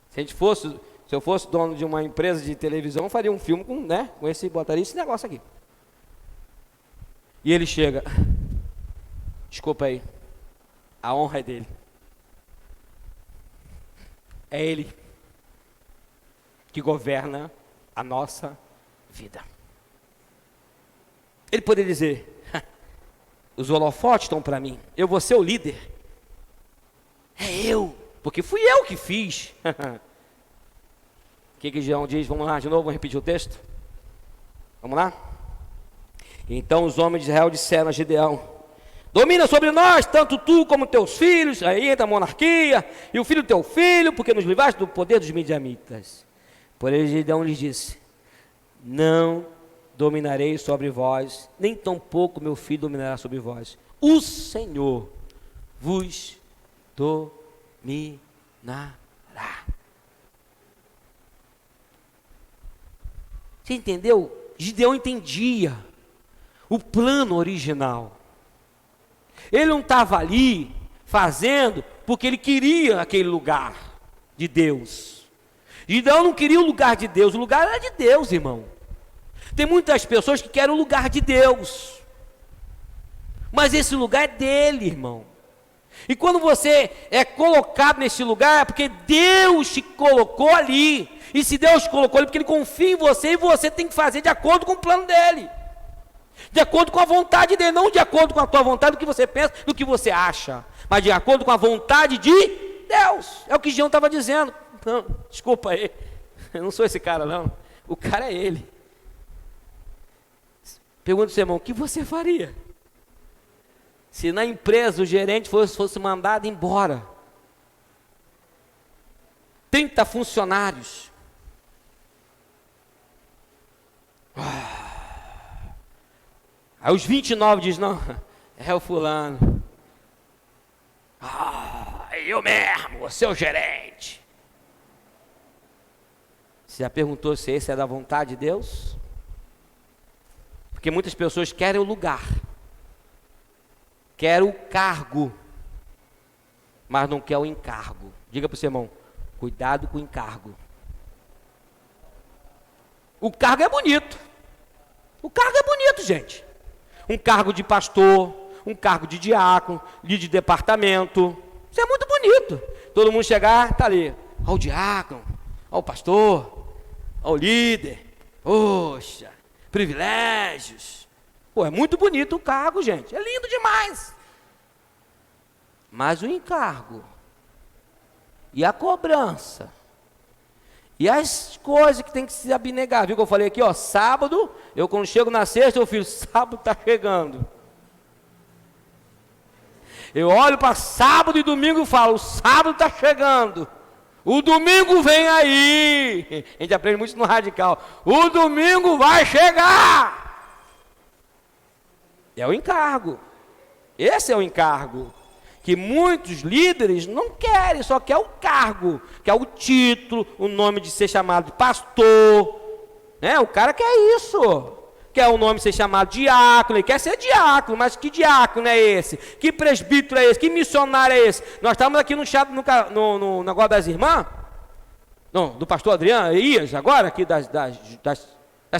Se eu fosse dono de uma empresa de televisão, eu faria um filme botaria esse negócio aqui. E ele chega: desculpa aí, a honra é dele. É ele que governa a nossa vida. Ele poderia dizer: os holofotes estão para mim, eu vou ser o líder. É eu, porque fui eu que fiz. O que Gideão diz? Vamos lá de novo, vamos repetir o texto? Vamos lá? Então os homens de Israel disseram a Gideão: domina sobre nós, tanto tu como teus filhos, aí entra a monarquia, e o filho do teu filho, porque nos livraste do poder dos midianitas. Porém Gideão lhes disse: não dominarei sobre vós, nem tampouco meu filho dominará sobre vós. O Senhor vos dominará. Você entendeu? Gideão entendia o plano original. Ele não estava ali fazendo porque ele queria aquele lugar de Deus. Gideão não queria o lugar de Deus, o lugar era de Deus, irmão. Tem muitas pessoas que querem o lugar de Deus, mas esse lugar é dele, irmão. E quando você é colocado nesse lugar, é porque Deus te colocou ali. E se Deus te colocou ali, é porque Ele confia em você, e você tem que fazer de acordo com o plano dEle. De acordo com a vontade dEle, não de acordo com a tua vontade, do que você pensa, do que você acha. Mas de acordo com a vontade de Deus. É o que Gideão estava dizendo. Não, desculpa aí, eu não sou esse cara não. O cara é ele. Pergunta ao seu irmão: o que você faria se na empresa o gerente fosse mandado embora? 30 funcionários. Aí os 29 dizem: não, é o fulano. Eu mesmo, você é o gerente. Você já perguntou se esse é da vontade de Deus? Porque muitas pessoas querem o lugar, querem o cargo, mas não quer o encargo. Diga para o seu irmão: cuidado com o encargo. O cargo é bonito. O cargo é bonito, gente. Um cargo de pastor, um cargo de diácono, líder de departamento. Isso é muito bonito. Todo mundo chegar, tá ali, ó o diácono, ó o pastor, ó o líder. Poxa, privilégios. Pô, é muito bonito o cargo, gente. É lindo demais. Mas o encargo e a cobrança e as coisas que tem que se abnegar, viu que eu falei aqui, ó, sábado, eu quando chego na sexta, eu fiz, sábado está chegando. Eu olho para sábado e domingo e falo, sábado está chegando. O domingo vem aí. A gente aprende muito no radical. O domingo vai chegar. É o encargo. Esse é o encargo. Que muitos líderes não querem, só quer o cargo, quer o título, o nome de ser chamado de pastor, né? O cara quer isso, quer o nome de ser chamado de diácono, ele quer ser diácono, mas que diácono é esse? Que presbítero é esse? Que missionário é esse? Nós estávamos aqui no chat, no negócio das irmãs, não, do pastor Adriano Ias, agora, aqui das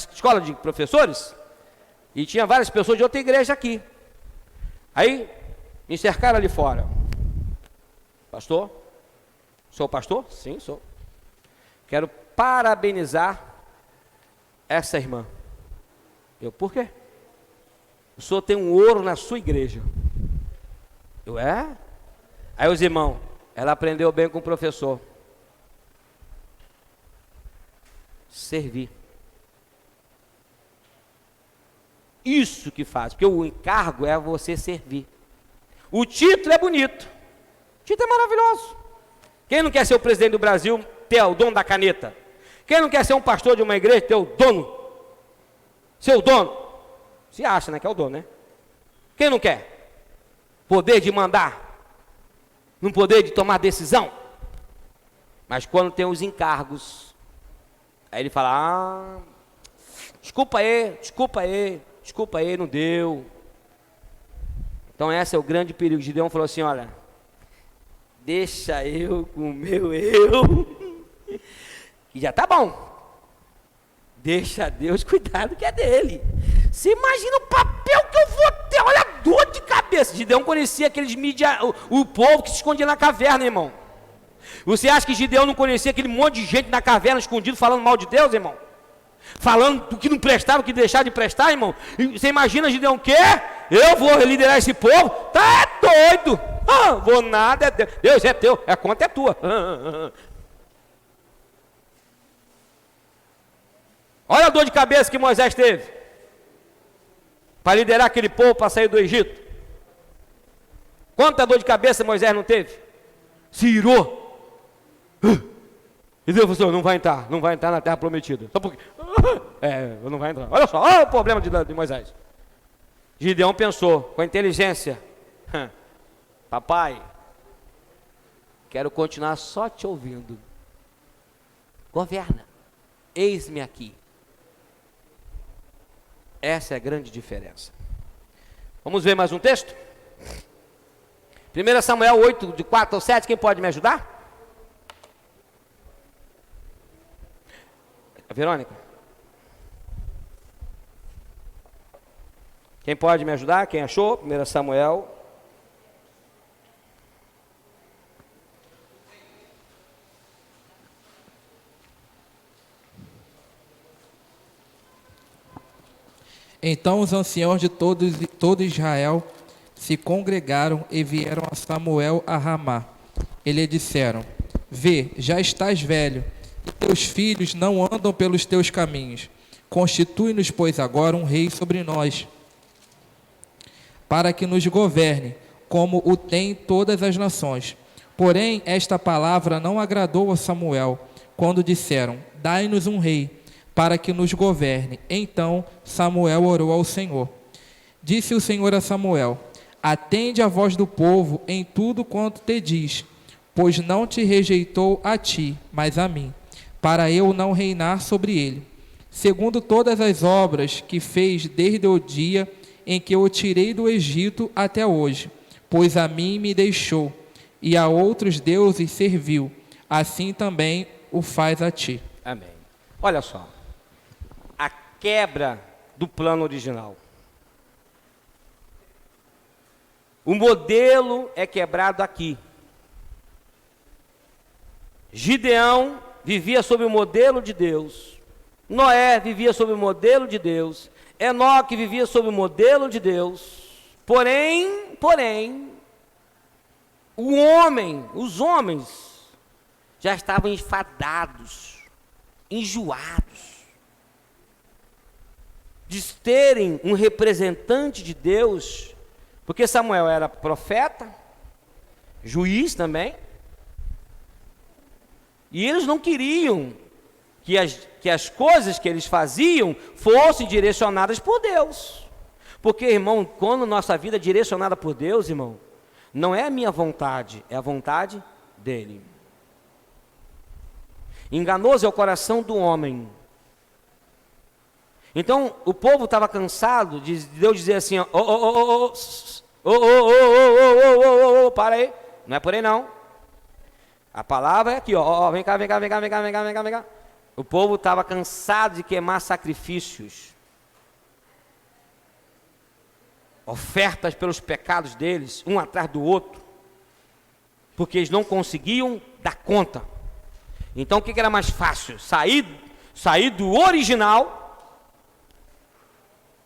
escolas de professores, e tinha várias pessoas de outra igreja aqui. Aí, me cercaram ali fora. Pastor? Sou pastor? Sim, sou. Quero parabenizar essa irmã. Eu, por quê? O senhor tem um ouro na sua igreja. Eu, é? Aí os irmãos, ela aprendeu bem com o professor. Servir. Isso que faz, porque o encargo é você servir. O título é bonito, o título é maravilhoso. Quem não quer ser o presidente do Brasil, ter o dono da caneta? Quem não quer ser um pastor de uma igreja, ter o dono? Ser o dono? Se acha, né, que é o dono, né? Quem não quer? Poder de mandar, não poder de tomar decisão. Mas quando tem os encargos, aí ele fala, desculpa aí, não deu. Então esse é o grande perigo. Gideão falou assim, olha, deixa eu com o meu eu, que já tá bom. Deixa Deus cuidar do que é dele. Você imagina o papel que eu vou ter, olha a dor de cabeça. Gideão conhecia aqueles o povo que se escondia na caverna, irmão. Você acha que Gideão não conhecia aquele monte de gente na caverna escondido falando mal de Deus, irmão? Falando do que não prestava, o que deixar de prestar, irmão. E você imagina Gideão o quê? Eu vou liderar esse povo? Tá doido. Vou nada, é Deus. Deus é teu, a conta é tua. Olha a dor de cabeça que Moisés teve para liderar aquele povo para sair do Egito. Quanta dor de cabeça Moisés não teve? Se irou. E Deus falou, não vai entrar na terra prometida. Só porque, não vai entrar. Olha só, olha o problema de Moisés. Gideão pensou, com a inteligência, papai, quero continuar só te ouvindo. Governa, eis-me aqui. Essa é a grande diferença. Vamos ver mais um texto? 1 Samuel 8, de 4 ao 7, quem pode me ajudar? A Verônica? Quem pode me ajudar? Quem achou? 1 Samuel. Então os anciãos de todo Israel se congregaram e vieram a Samuel a Ramá. E lhe disseram, vê, já estás velho, e teus filhos não andam pelos teus caminhos. Constitui-nos, pois, agora um rei sobre nós, para que nos governe, como o têm todas as nações. Porém, esta palavra não agradou a Samuel, quando disseram, dai-nos um rei, para que nos governe. Então Samuel orou ao Senhor. Disse o Senhor a Samuel, atende a voz do povo em tudo quanto te diz, pois não te rejeitou a ti, mas a mim, para eu não reinar sobre ele, segundo todas as obras que fez desde o dia em que eu o tirei do Egito até hoje, pois a mim me deixou, e a outros deuses serviu, assim também o faz a ti. Amém. Olha só, a quebra do plano original. O modelo é quebrado aqui. Gideão vivia sob o modelo de Deus. Noé vivia sob o modelo de Deus. Enoque vivia sob o modelo de Deus. Porém, os homens já estavam enfadados, enjoados de terem um representante de Deus, porque Samuel era profeta, juiz também, e eles não queriam que as coisas que eles faziam fossem direcionadas por Deus. Porque, irmão, quando nossa vida é direcionada por Deus, irmão, não é a minha vontade, é a vontade dele. Enganoso é o coração do homem. Então, o povo estava cansado de Deus dizer assim, para aí, não é por aí não. A palavra é aqui, vem cá. O povo estava cansado de queimar sacrifícios, ofertas pelos pecados deles, um atrás do outro, porque eles não conseguiam dar conta. Então o que era mais fácil? Sair do original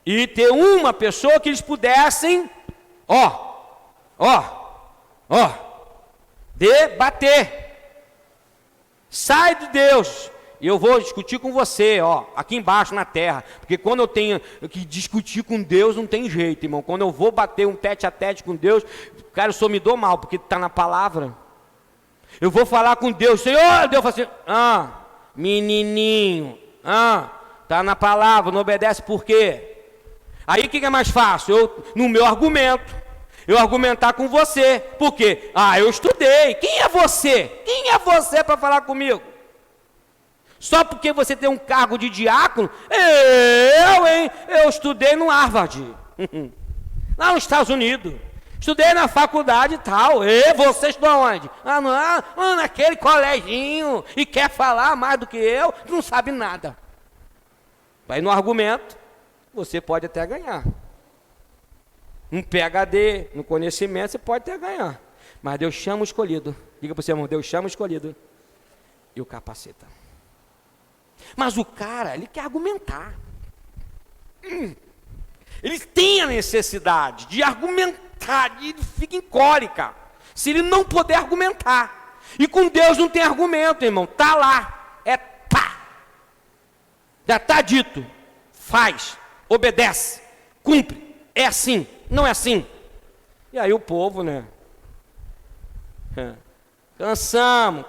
e ter uma pessoa que eles pudessem, debater. Sai de Deus, e eu vou discutir com você, aqui embaixo na terra, porque quando eu tenho que discutir com Deus, não tem jeito, irmão. Quando eu vou bater um tete a tete com Deus, cara, eu só me dou mal, porque está na palavra. Eu vou falar com Deus, Senhor, Deus fala assim, menininho, está na palavra, não obedece por quê? Aí o que é mais fácil? No meu argumento, eu argumentar com você. Por quê? Eu estudei. Quem é você? Quem é você para falar comigo? Só porque você tem um cargo de diácono? Eu estudei no Harvard, lá nos Estados Unidos. Estudei na faculdade e tal. Você estudou onde? Naquele coleginho. E quer falar mais do que eu? Tu não sabe nada. Vai no argumento, você pode até ganhar. Um PhD no conhecimento, você pode até ganhar. Mas Deus chama o escolhido. Diga para o seu irmão, Deus chama o escolhido e o capacita. Mas o cara, ele quer argumentar. Ele tem a necessidade de argumentar, ele fica em cólica se ele não puder argumentar. E com Deus não tem argumento, irmão. Está lá, já está dito. Faz, obedece, cumpre. É assim, não é assim. E aí o povo, né? Cansamos,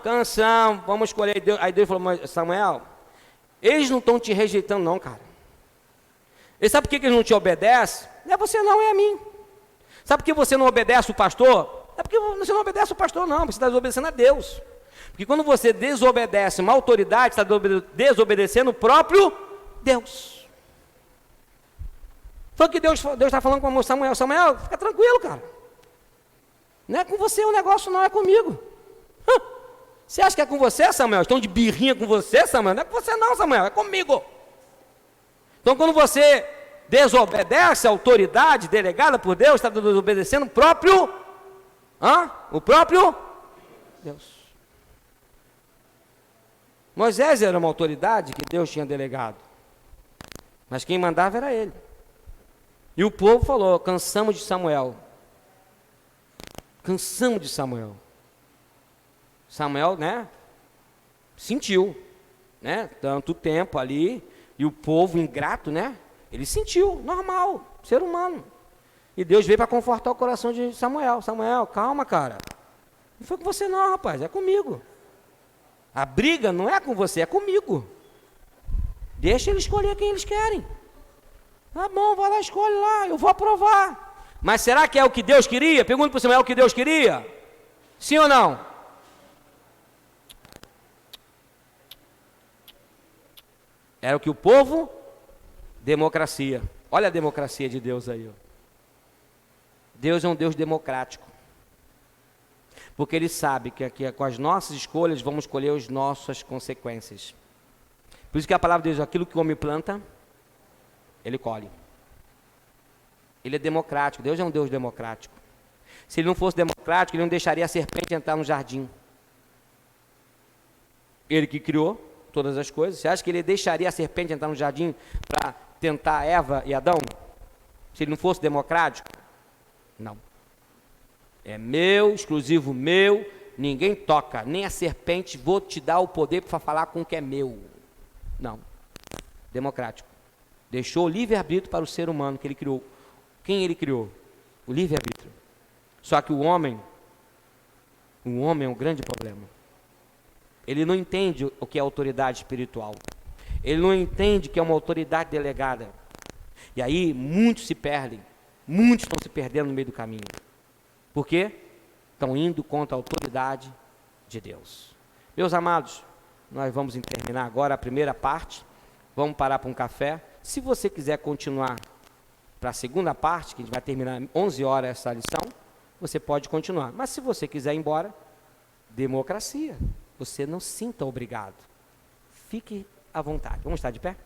vamos escolher Deus. Aí Deus falou, mas Samuel, eles não estão te rejeitando não, cara. E sabe por que eles não te obedecem? Não é você não, é a mim. Sabe por que você não obedece o pastor? É porque você não obedece o pastor não, você está desobedecendo a Deus. Porque quando você desobedece uma autoridade, está desobedecendo o próprio Deus. Foi o que Deus está falando com o Samuel. Samuel, fica tranquilo, cara. Não é com você o negócio, não é comigo. Você acha que é com você, Samuel? Estão de birrinha com você, Samuel? Não é com você não, Samuel, é comigo. Então, quando você desobedece a autoridade delegada por Deus, está desobedecendo o próprio Deus. Moisés era uma autoridade que Deus tinha delegado, mas quem mandava era ele. E o povo falou, cansamos de Samuel. Cansamos de Samuel. Samuel, né, sentiu, né, tanto tempo ali, e o povo ingrato, né, ele sentiu, normal, ser humano. E Deus veio para confortar o coração de Samuel. Samuel, calma, cara. Não foi com você não, rapaz, é comigo. A briga não é com você, é comigo. Deixa ele escolher quem eles querem. Tá bom, vai lá, escolhe lá, eu vou aprovar. Mas será que é o que Deus queria? Pergunta para o Samuel, é o que Deus queria? Sim ou não? Era o que o povo, democracia. Olha a democracia de Deus aí. Deus é um Deus democrático. Porque Ele sabe que com as nossas escolhas vamos colher as nossas consequências. Por isso que a palavra diz, aquilo que o homem planta, ele colhe. Ele é democrático, Deus é um Deus democrático. Se ele não fosse democrático, ele não deixaria a serpente entrar no jardim. Ele que criou todas as coisas. Você acha que ele deixaria a serpente entrar no jardim para tentar Eva e Adão? Se ele não fosse democrático? Não. É meu, exclusivo meu, ninguém toca, nem a serpente, vou te dar o poder para falar com o que é meu. Não. Democrático. Deixou o livre-arbítrio para o ser humano que ele criou. Quem ele criou? O livre-arbítrio. Só que o homem é um grande problema. Ele não entende o que é autoridade espiritual. Ele não entende que é uma autoridade delegada. E aí muitos se perdem. Muitos estão se perdendo no meio do caminho. Por quê? Estão indo contra a autoridade de Deus. Meus amados, nós vamos terminar agora a primeira parte. Vamos parar para um café. Se você quiser continuar para a segunda parte, que a gente vai terminar 11 horas essa lição, você pode continuar. Mas se você quiser ir embora, democracia. Você não se sinta obrigado. Fique à vontade. Vamos estar de pé?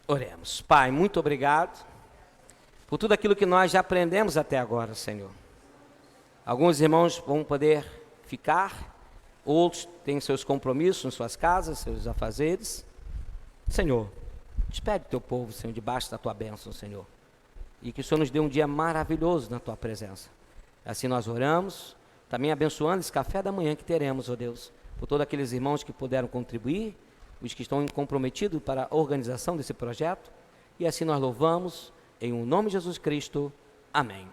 Oremos. Pai, muito obrigado por tudo aquilo que nós já aprendemos até agora, Senhor. Alguns irmãos vão poder ficar, outros têm seus compromissos em suas casas, seus afazeres. Senhor, despede o teu povo, Senhor, debaixo da tua bênção, Senhor. E que o Senhor nos dê um dia maravilhoso na tua presença. Assim nós oramos, também abençoando esse café da manhã que teremos, ó Deus, por todos aqueles irmãos que puderam contribuir, os que estão comprometidos para a organização desse projeto. E assim nós louvamos, em o nome de Jesus Cristo. Amém.